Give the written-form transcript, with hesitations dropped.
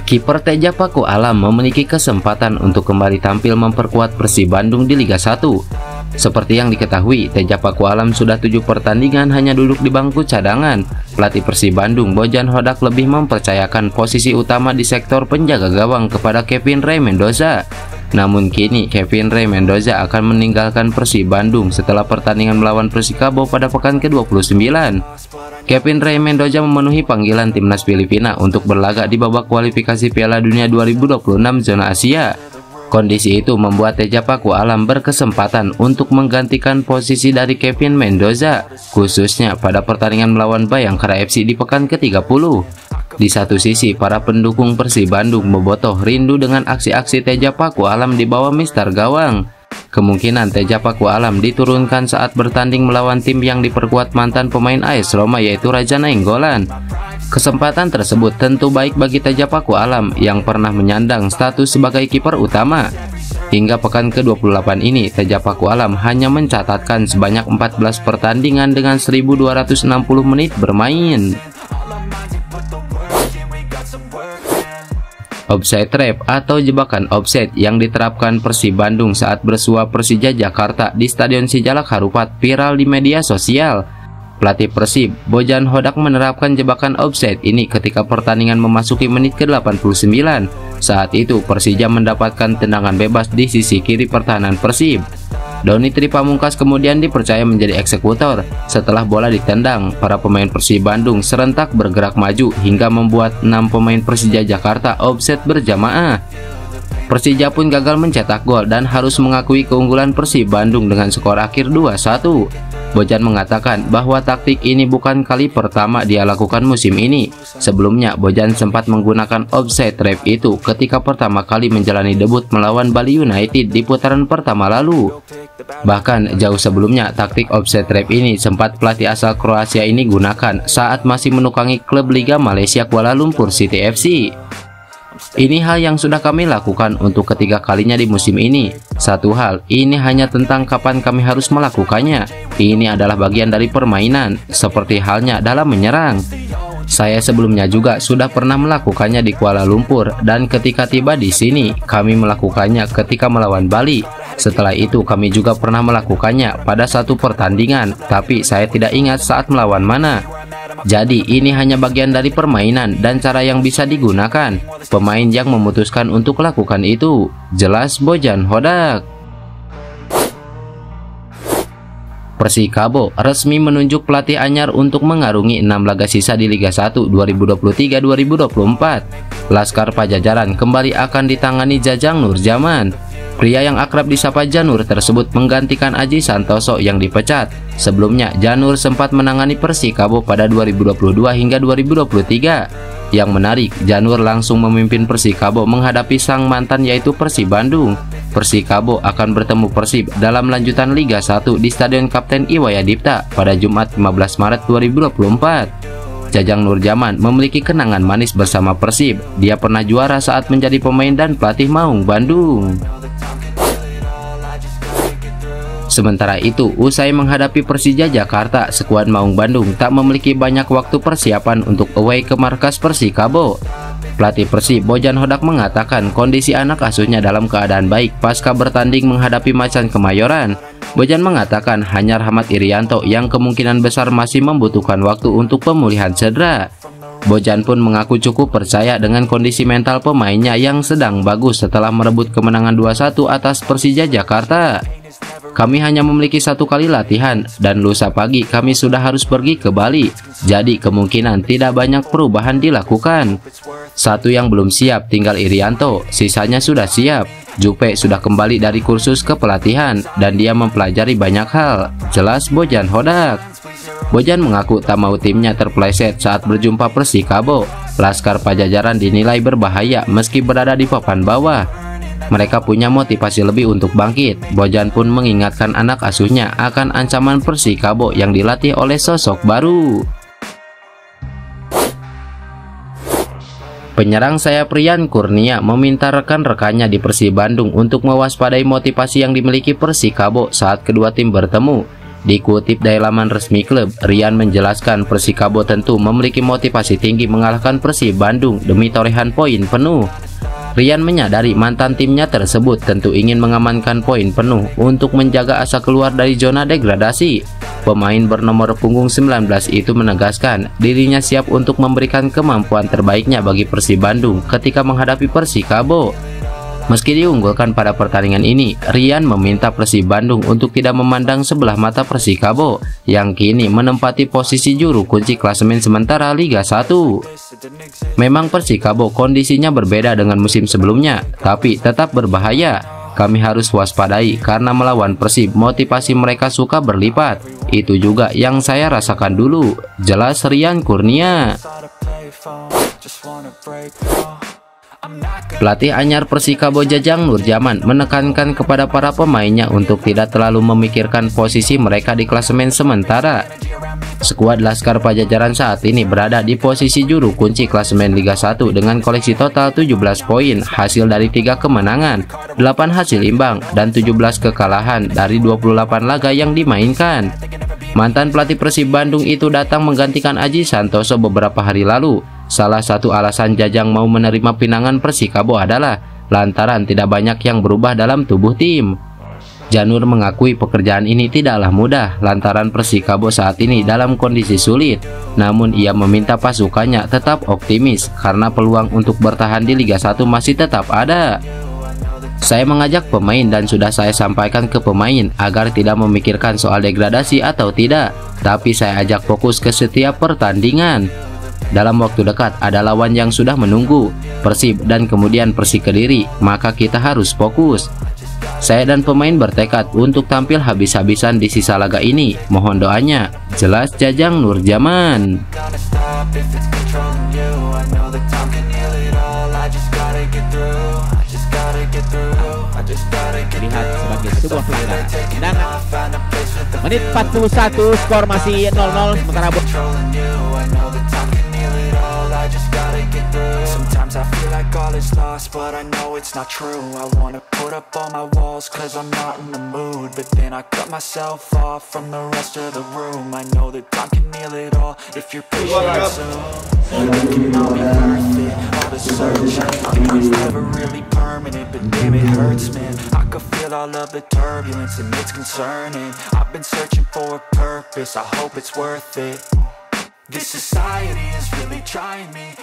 Kiper Teja Paku Alam memiliki kesempatan untuk kembali tampil memperkuat Persib Bandung di Liga 1. Seperti yang diketahui, Teja Paku Alam sudah 7 pertandingan hanya duduk di bangku cadangan. Pelatih Persib Bandung, Bojan Hodak, lebih mempercayakan posisi utama di sektor penjaga gawang kepada Kevin Ray Mendoza. Namun kini Kevin Ray Mendoza akan meninggalkan Persib Bandung setelah pertandingan melawan Persikabo pada pekan ke-29. Kevin Ray Mendoza memenuhi panggilan timnas Filipina untuk berlaga di babak kualifikasi Piala Dunia 2026 zona Asia. Kondisi itu membuat Teja Paku Alam berkesempatan untuk menggantikan posisi dari Kevin Mendoza, khususnya pada pertandingan melawan Bayangkara FC di pekan ke-30. Di satu sisi, para pendukung Persib Bandung bobotoh rindu dengan aksi-aksi Teja Paku Alam di bawah mister gawang. Kemungkinan Teja Paku Alam diturunkan saat bertanding melawan tim yang diperkuat mantan pemain AS Roma, yaitu Raja Nainggolan. Kesempatan tersebut tentu baik bagi Teja Paku Alam yang pernah menyandang status sebagai kiper utama. Hingga pekan ke-28 ini, Teja Paku Alam hanya mencatatkan sebanyak 14 pertandingan dengan 1.260 menit bermain. Offside trap atau jebakan offside yang diterapkan Persib Bandung saat bersua Persija Jakarta di Stadion Sijalak Harupat viral di media sosial. Pelatih Persib, Bojan Hodak, menerapkan jebakan offside ini ketika pertandingan memasuki menit ke-89. Saat itu Persija mendapatkan tendangan bebas di sisi kiri pertahanan Persib. Doni Tripamungkas kemudian dipercaya menjadi eksekutor. Setelah bola ditendang, para pemain Persib Bandung serentak bergerak maju hingga membuat 6 pemain Persija Jakarta offside berjamaah. Persija pun gagal mencetak gol dan harus mengakui keunggulan Persib Bandung dengan skor akhir 2-1. Bojan mengatakan bahwa taktik ini bukan kali pertama dia lakukan musim ini. Sebelumnya, Bojan sempat menggunakan offside trap itu ketika pertama kali menjalani debut melawan Bali United di putaran pertama lalu. Bahkan jauh sebelumnya, taktik offside trap ini sempat pelatih asal Kroasia ini gunakan saat masih menukangi klub Liga Malaysia Kuala Lumpur City FC. Ini hal yang sudah kami lakukan untuk ketiga kalinya di musim ini. Satu hal, ini hanya tentang kapan kami harus melakukannya. Ini adalah bagian dari permainan, seperti halnya dalam menyerang. Saya sebelumnya juga sudah pernah melakukannya di Kuala Lumpur, dan ketika tiba di sini, kami melakukannya ketika melawan Bali. Setelah itu kami juga pernah melakukannya pada satu pertandingan, tapi saya tidak ingat saat melawan mana. Jadi ini hanya bagian dari permainan dan cara yang bisa digunakan. Pemain yang memutuskan untuk lakukan itu, jelas Bojan Hodak. Persikabo resmi menunjuk pelatih anyar untuk mengarungi 6 laga sisa di Liga 1 2023-2024. Laskar Pajajaran kembali akan ditangani Jajang Nurjaman. Pria yang akrab disapa Janur tersebut menggantikan Aji Santoso yang dipecat. Sebelumnya, Janur sempat menangani Persikabo pada 2022 hingga 2023. Yang menarik, Janur langsung memimpin Persikabo menghadapi sang mantan yaitu Persib Bandung. Persikabo akan bertemu Persib dalam lanjutan Liga 1 di Stadion Kapten Iwayadipta pada Jumat 15 Maret 2024. Jajang Nurjaman memiliki kenangan manis bersama Persib. Dia pernah juara saat menjadi pemain dan pelatih Maung Bandung. Sementara itu, usai menghadapi Persija Jakarta, skuad Maung Bandung tak memiliki banyak waktu persiapan untuk away ke markas Persikabo. Pelatih Persib, Bojan Hodak, mengatakan kondisi anak asuhnya dalam keadaan baik pasca bertanding menghadapi Macan Kemayoran. Bojan mengatakan hanya Rahmat Irianto yang kemungkinan besar masih membutuhkan waktu untuk pemulihan cedera. Bojan pun mengaku cukup percaya dengan kondisi mental pemainnya yang sedang bagus setelah merebut kemenangan 2-1 atas Persija Jakarta. Kami hanya memiliki 1 kali latihan dan lusa pagi kami sudah harus pergi ke Bali. Jadi kemungkinan tidak banyak perubahan dilakukan. Satu yang belum siap tinggal Irianto, sisanya sudah siap. Jupe sudah kembali dari kursus kepelatihan dan dia mempelajari banyak hal, jelas Bojan Hodak. Bojan mengaku tak mau timnya terpleset saat berjumpa Persikabo. Laskar Pajajaran dinilai berbahaya meski berada di papan bawah. Mereka punya motivasi lebih untuk bangkit. Bojan pun mengingatkan anak asuhnya akan ancaman Persikabo yang dilatih oleh sosok baru. Penyerang sayap Rian Kurnia meminta rekan-rekannya di Persib Bandung untuk mewaspadai motivasi yang dimiliki Persikabo saat kedua tim bertemu. Dikutip dari laman resmi klub, Rian menjelaskan Persikabo tentu memiliki motivasi tinggi mengalahkan Persib Bandung demi torehan poin penuh. Rian menyadari mantan timnya tersebut tentu ingin mengamankan poin penuh untuk menjaga asa keluar dari zona degradasi. Pemain bernomor punggung 19 itu menegaskan dirinya siap untuk memberikan kemampuan terbaiknya bagi Persib Bandung ketika menghadapi Persikabo. Meski diunggulkan pada pertandingan ini, Rian meminta Persib Bandung untuk tidak memandang sebelah mata Persikabo yang kini menempati posisi juru kunci klasemen sementara Liga 1. Memang Persikabo kondisinya berbeda dengan musim sebelumnya, tapi tetap berbahaya. Kami harus waspadai karena melawan Persib motivasi mereka suka berlipat. Itu juga yang saya rasakan dulu, jelas Rian Kurnia. Pelatih anyar Persikabo Jajang Nurjaman menekankan kepada para pemainnya untuk tidak terlalu memikirkan posisi mereka di klasemen sementara. Skuad Laskar Pajajaran saat ini berada di posisi juru kunci klasemen Liga 1 dengan koleksi total 17 poin hasil dari 3 kemenangan, 8 hasil imbang, dan 17 kekalahan dari 28 laga yang dimainkan. Mantan pelatih Persib Bandung itu datang menggantikan Aji Santoso beberapa hari lalu. Salah satu alasan Jajang mau menerima pinangan Persikabo adalah lantaran tidak banyak yang berubah dalam tubuh tim. Janur mengakui pekerjaan ini tidaklah mudah lantaran Persikabo saat ini dalam kondisi sulit. Namun ia meminta pasukannya tetap optimis karena peluang untuk bertahan di Liga 1 masih tetap ada. Saya mengajak pemain dan sudah saya sampaikan ke pemain agar tidak memikirkan soal degradasi atau tidak, tapi saya ajak fokus ke setiap pertandingan. Dalam waktu dekat ada lawan yang sudah menunggu, Persib dan kemudian Persik Kediri, maka kita harus fokus. Saya dan pemain bertekad untuk tampil habis-habisan di sisa laga ini. Mohon doanya, jelas Jajang Nurjaman. Lihat sebagai sebuah pelanggaran. Dan menit 41 skor masih 0-0 sementara Sometimes I feel like all is lost, but I know it's not true. I wanna put up all my walls, cause I'm not in the mood. But then I cut myself off from the rest of the room. I know that time can heal it all, if you're patient soon. It can all be worth it, all the search. I think it's never really permanent, but damn it hurts, man. I could feel all of the turbulence and it's concerning. I've been searching for a purpose, I hope it's worth it. This society is really trying me.